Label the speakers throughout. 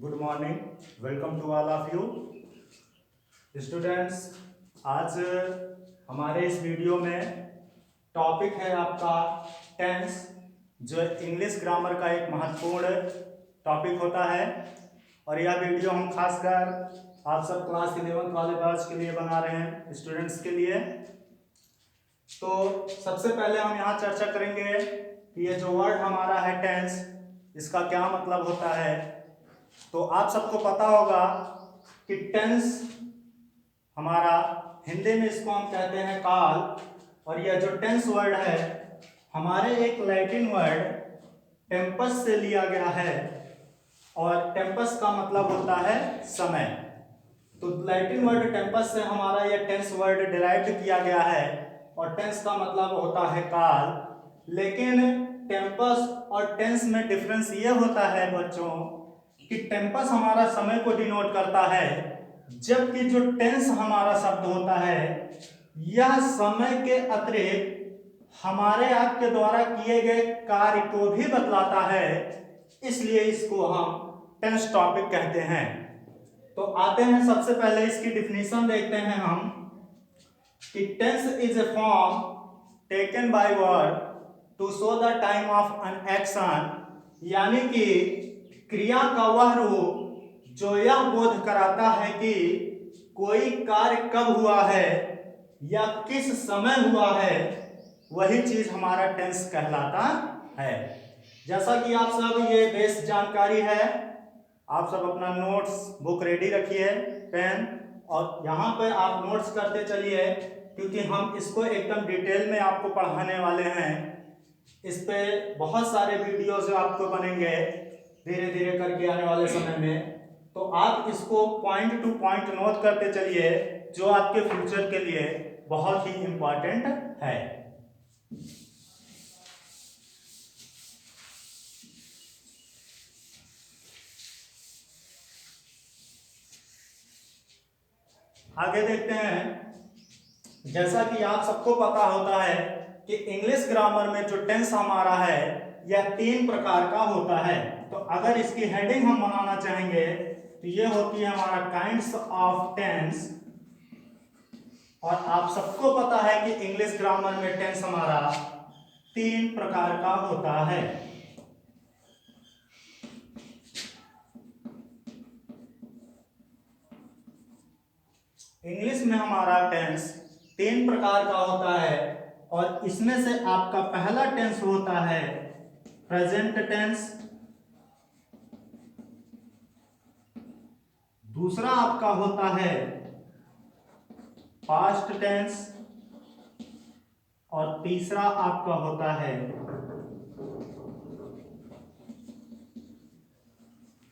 Speaker 1: Good morning, welcome to all of you students. आज हमारे इस वीडियो में टॉपिक है आपका टेंस, जो इंग्लिश ग्रामर का एक महत्वपूर्ण टॉपिक होता है। और यह वीडियो हम खासकर आप सब क्लास 11 वाले बैच के लिए बना रहे हैं, स्टूडेंट्स के लिए। तो सबसे पहले हम यहाँ चर्चा करेंगे कि ये जो वर्ड हमारा है टेंस, इसका क्या मतलब होता है। तो आप सबको पता होगा कि टेंस हमारा हिंदी में इसको हम कहते हैं काल। और यह जो टेंस वर्ड है हमारे एक लैटिन वर्ड टेम्पस से लिया गया है, और टेम्पस का मतलब होता है समय। तो लैटिन वर्ड टेम्पस से हमारा यह टेंस वर्ड डिराइव किया गया है, और टेंस का मतलब होता है काल। लेकिन टेम्पस और टेंस में डिफरेंस ये होता है बच्चों कि टेम्पस हमारा समय को डिनोट करता है, जबकि जो टेंस हमारा शब्द होता है यह समय के अतिरिक्त हमारे आपके द्वारा किए गए कार्य को भी बतलाता है, इसलिए इसको हम टेंस टॉपिक कहते हैं। तो आते हैं, सबसे पहले इसकी डिफिनीशन देखते हैं हम कि tense is a form taken by word to show the time of an action, यानी कि क्रिया का वह रूप जो यह बोध कराता है कि कोई कार्य कब हुआ है या किस समय हुआ है, वही चीज हमारा टेंस कहलाता है। जैसा कि आप सब ये बेस जानकारी है, आप सब अपना नोट्स बुक रेडी रखिए, पेन, और यहाँ पर आप नोट्स करते चलिए, क्योंकि हम इसको एकदम डिटेल में आपको पढ़ाने वाले हैं। इस पे बहुत सारे वीडियोस आपको बनेंगे धीरे धीरे करके आने वाले समय में। तो आप इसको पॉइंट टू पॉइंट नोट करते चलिए, जो आपके फ्यूचर के लिए बहुत ही इंपॉर्टेंट है। आगे देखते हैं। जैसा कि आप सबको पता होता है कि इंग्लिश ग्रामर में जो टेंस हमारा है यह 3 प्रकार का होता है। तो अगर इसकी हेडिंग हम बनाना चाहेंगे तो ये होती है हमारा काइंड्स ऑफ टेंस। और आप सबको पता है कि इंग्लिश ग्रामर में टेंस हमारा 3 प्रकार का होता है। इंग्लिश में हमारा टेंस 3 प्रकार का होता है, और इसमें से आपका पहला टेंस होता है प्रेजेंट टेंस, दूसरा आपका होता है पास्ट टेंस, और तीसरा आपका होता है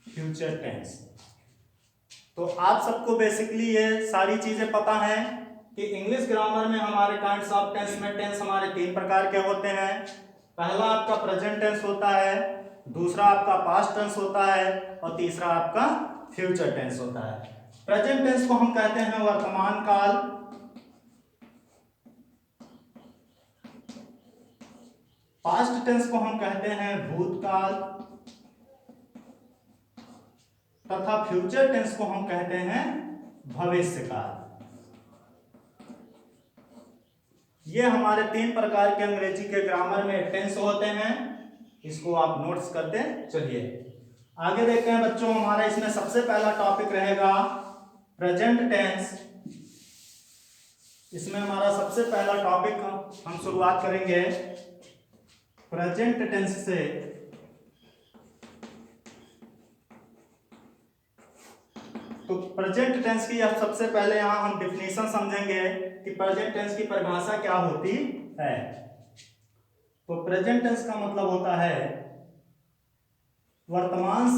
Speaker 1: फ्यूचर टेंस। तो आप सबको बेसिकली ये सारी चीजें पता है कि इंग्लिश ग्रामर में हमारे काइंड्स ऑफ टेंस में टेंस हमारे 3 प्रकार के होते हैं। पहला आपका प्रेजेंट टेंस होता है, दूसरा आपका पास्ट टेंस होता है, और तीसरा आपका फ्यूचर टेंस होता है। प्रेजेंट टेंस को हम कहते हैं वर्तमान काल, पास्ट टेंस को हम कहते हैं भूतकाल, तथा फ्यूचर टेंस को हम कहते हैं भविष्यकाल। ये हमारे 3 प्रकार के अंग्रेजी के ग्रामर में टेंस होते हैं। इसको आप नोट्स करते चलिए। आगे देखते हैं बच्चों, हमारा इसमें सबसे पहला टॉपिक रहेगा प्रेजेंट टेंस। इसमें हमारा सबसे पहला टॉपिक हम शुरुआत करेंगे प्रेजेंट टेंस से। तो प्रेजेंट टेंस की अब सबसे पहले यहां हम डिफिनीशन समझेंगे कि प्रेजेंट टेंस की परिभाषा क्या होती है। तो प्रेजेंट टेंस का मतलब होता है वर्तमान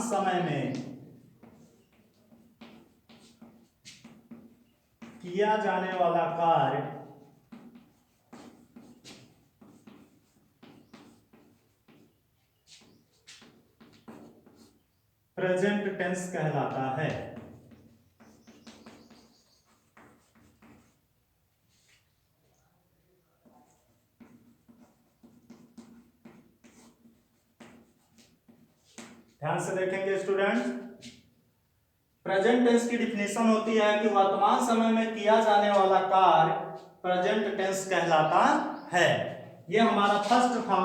Speaker 1: समय में किया जाने वाला कार्य प्रेजेंट टेंस कहलाता है। ध्यान से देखेंगे स्टूडेंट्स, प्रेजेंट टेंस की डिफिनेशन होती है कि वर्तमान समय में किया जाने वाला कार्य प्रेजेंट टेंस कहलाता है। ये हमारा फर्स्ट था।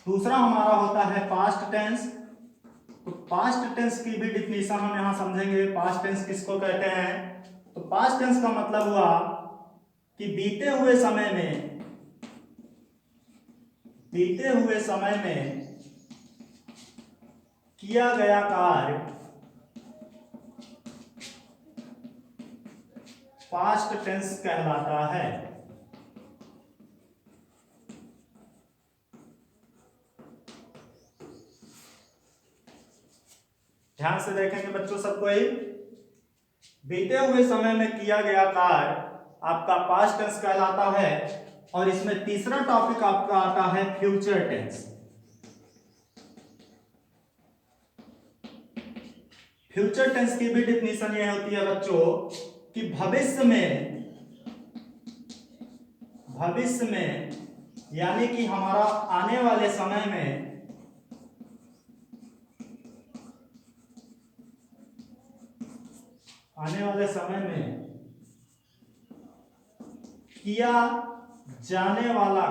Speaker 1: दूसरा हमारा होता है पास्ट टेंस। तो पास्ट टेंस की भी डिफिनेशन हम यहां समझेंगे। पास्ट टेंस किसको कहते हैं? तो पास्ट टेंस का मतलब हुआ कि बीते हुए समय में किया गया कार्य पास्ट टेंस कहलाता है। ध्यान से देखेंगे बच्चों सबको ही, बीते हुए समय में किया गया कार्य आपका पास्ट टेंस कहलाता है। और इसमें तीसरा टॉपिक आपका आता है फ्यूचर टेंस। फ्यूचर टेंस की भी डिफिनेशन यह होती है बच्चों कि भविष्य में यानी कि हमारा आने वाले समय में किया जाने वाला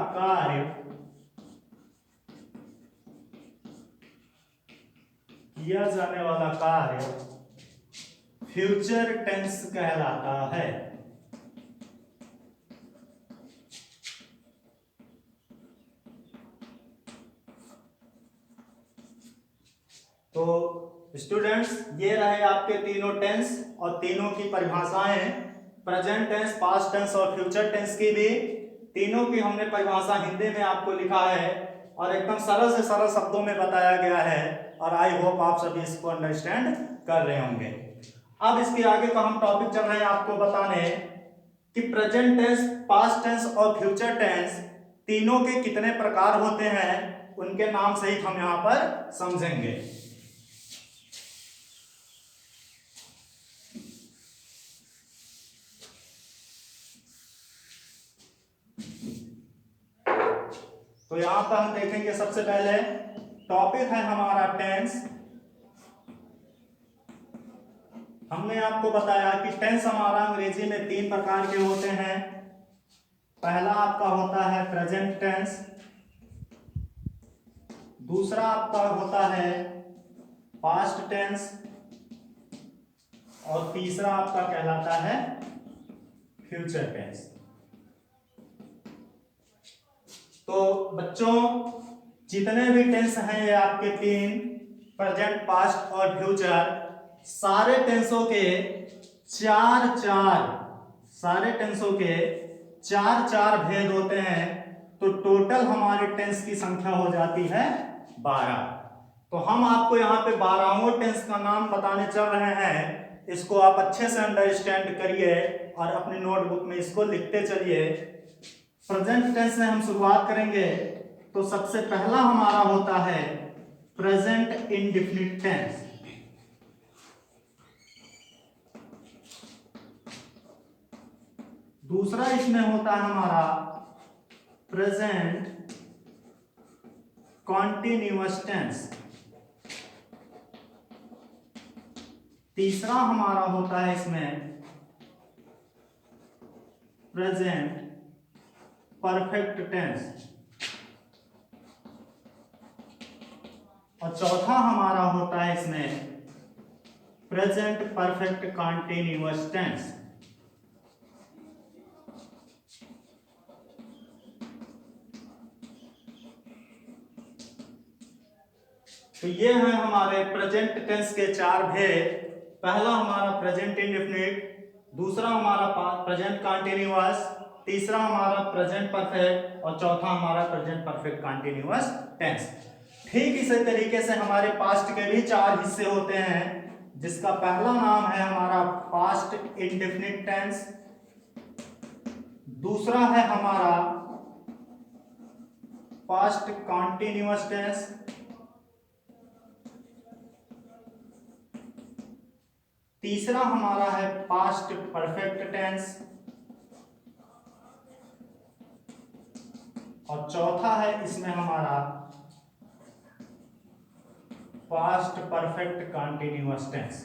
Speaker 1: कार्य फ्यूचर टेंस कहलाता है। तो स्टूडेंट्स, ये रहे आपके तीनों टेंस और तीनों की परिभाषाएं, प्रेजेंट टेंस, पास्ट टेंस और फ्यूचर टेंस की भी तीनों की हमने परिभाषा हिंदी में आपको लिखा है और एकदम सरल से सरल शब्दों में बताया गया है। और आई होप आप सभी इसको अंडरस्टैंड कर रहे होंगे। अब इसके आगे का हम टॉपिक चल रहे हैं आपको बताने कि प्रेजेंट टेंस, पास्ट टेंस और फ्यूचर टेंस तीनों के कितने प्रकार होते हैं, उनके नाम सहित हम यहां पर समझेंगे। तो यहां पर हम देखेंगे सबसे पहले टॉपिक है हमारा टेंस। हमने आपको बताया कि टेंस हमारा अंग्रेजी में 3 प्रकार के होते हैं। पहला आपका होता है प्रेजेंट टेंस, दूसरा आपका होता है पास्ट टेंस और तीसरा आपका कहलाता है फ्यूचर टेंस। तो बच्चों, जितने भी टेंस हैं ये आपके 3, प्रेजेंट, पास्ट और फ्यूचर, सारे टेंसों के चार भेद होते हैं। तो टोटल हमारे टेंस की संख्या हो जाती है 12। तो हम आपको यहाँ पे 12वां टेंस का नाम बताने चल रहे हैं। इसको आप अच्छे से अंडरस्टैंड करिए और अपनी नोटबुक में इसको लिखते चलिए। प्रेजेंट टेंस से हम शुरुआत करेंगे। तो सबसे पहला हमारा होता है प्रेजेंट इंडेफिनिट टेंस। दूसरा इसमें होता है हमारा प्रेजेंट कॉन्टिन्यूअस टेंस। तीसरा हमारा होता है इसमें प्रेजेंट परफेक्ट टेंस। और चौथा हमारा होता है इसमें प्रेजेंट परफेक्ट कॉन्टिन्यूअस टेंस। तो ये है हमारे प्रेजेंट टेंस के 4 भेद। पहला हमारा प्रेजेंट इंडेफिनिट, दूसरा हमारा प्रेजेंट कॉन्टिन्यूअस, तीसरा हमारा प्रेजेंट परफेक्ट और चौथा हमारा प्रेजेंट परफेक्ट कॉन्टिन्यूअस टेंस। ठीक इसी तरीके से हमारे पास्ट के भी 4 हिस्से होते हैं, जिसका पहला नाम है हमारा पास्ट इंडेफिनिट टेंस, दूसरा है हमारा पास्ट कॉन्टिन्यूअस टेंस, तीसरा हमारा है पास्ट परफेक्ट टेंस और चौथा है इसमें हमारा पास्ट परफेक्ट कंटिन्यूअस टेंस।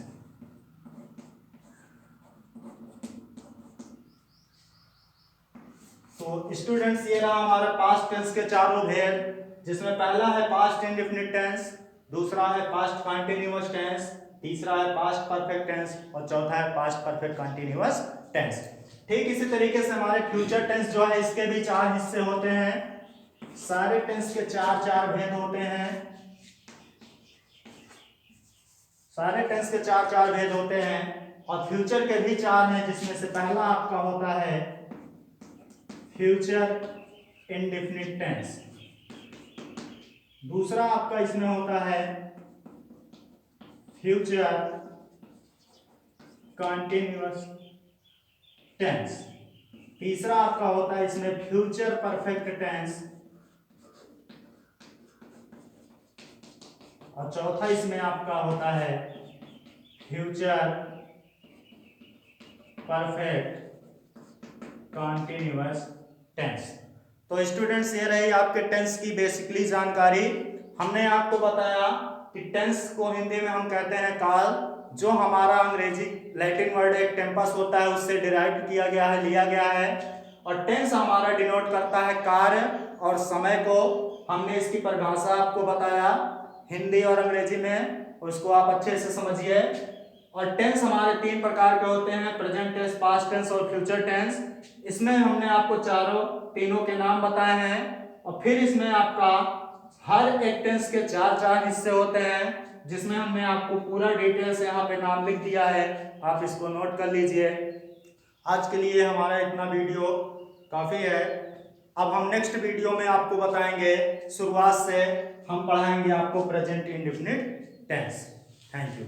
Speaker 1: तो स्टूडेंट्स ये रहा हमारा पास्ट टेंस के चारों भेद, जिसमें पहला है पास्ट इंडेफिनिट टेंस, दूसरा है पास्ट कंटिन्यूअस टेंस, तीसरा है पास्ट परफेक्ट टेंस और चौथा है पास्ट परफेक्ट कंटिन्यूअस टेंस। ठीक इसी तरीके से हमारे फ्यूचर टेंस जो है इसके भी चार हिस्से होते हैं। सारे टेंस के चार चार भेद होते हैं, सारे टेंस के चार चार भेद होते हैं और फ्यूचर के भी चार हैं, जिसमें से पहला आपका होता है फ्यूचर इंडेफिनिट टेंस, दूसरा आपका इसमें होता है फ्यूचर कंटिन्यूअस टेंस, तीसरा आपका होता है इसमें फ्यूचर परफेक्ट टेंस और चौथा इसमें आपका होता है फ्यूचर परफेक्ट कंटिन्यूअस टेंस। तो स्टूडेंट्स ये रही आपके टेंस की बेसिकली जानकारी। हमने आपको बताया कि टेंस को हिंदी में हम कहते हैं काल, जो हमारा अंग्रेजी लैटिन वर्ड एक टेम्पस होता है उससे डिराइव किया गया है, लिया गया है। और टेंस हमारा डिनोट करता है कार्य और समय को। हमने इसकी परिभाषा आपको बताया हिंदी और अंग्रेजी में, उसको आप अच्छे से समझिए। और टेंस हमारे तीन प्रकार के होते हैं, प्रेजेंट टेंस, पास्ट टेंस और फ्यूचर टेंस। इसमें हमने आपको तीनों के नाम बताए हैं। और फिर इसमें आपका हर एक टेंस के चार चार हिस्से होते हैं, जिसमें हमने आपको पूरा डिटेल से यहाँ पे नाम लिख दिया है, आप इसको नोट कर लीजिए। आज के लिए हमारा इतना वीडियो काफ़ी है। अब हम नेक्स्ट वीडियो में आपको बताएंगे, शुरुआत से हम पढ़ाएंगे आपको present indefinite tense. Thank you.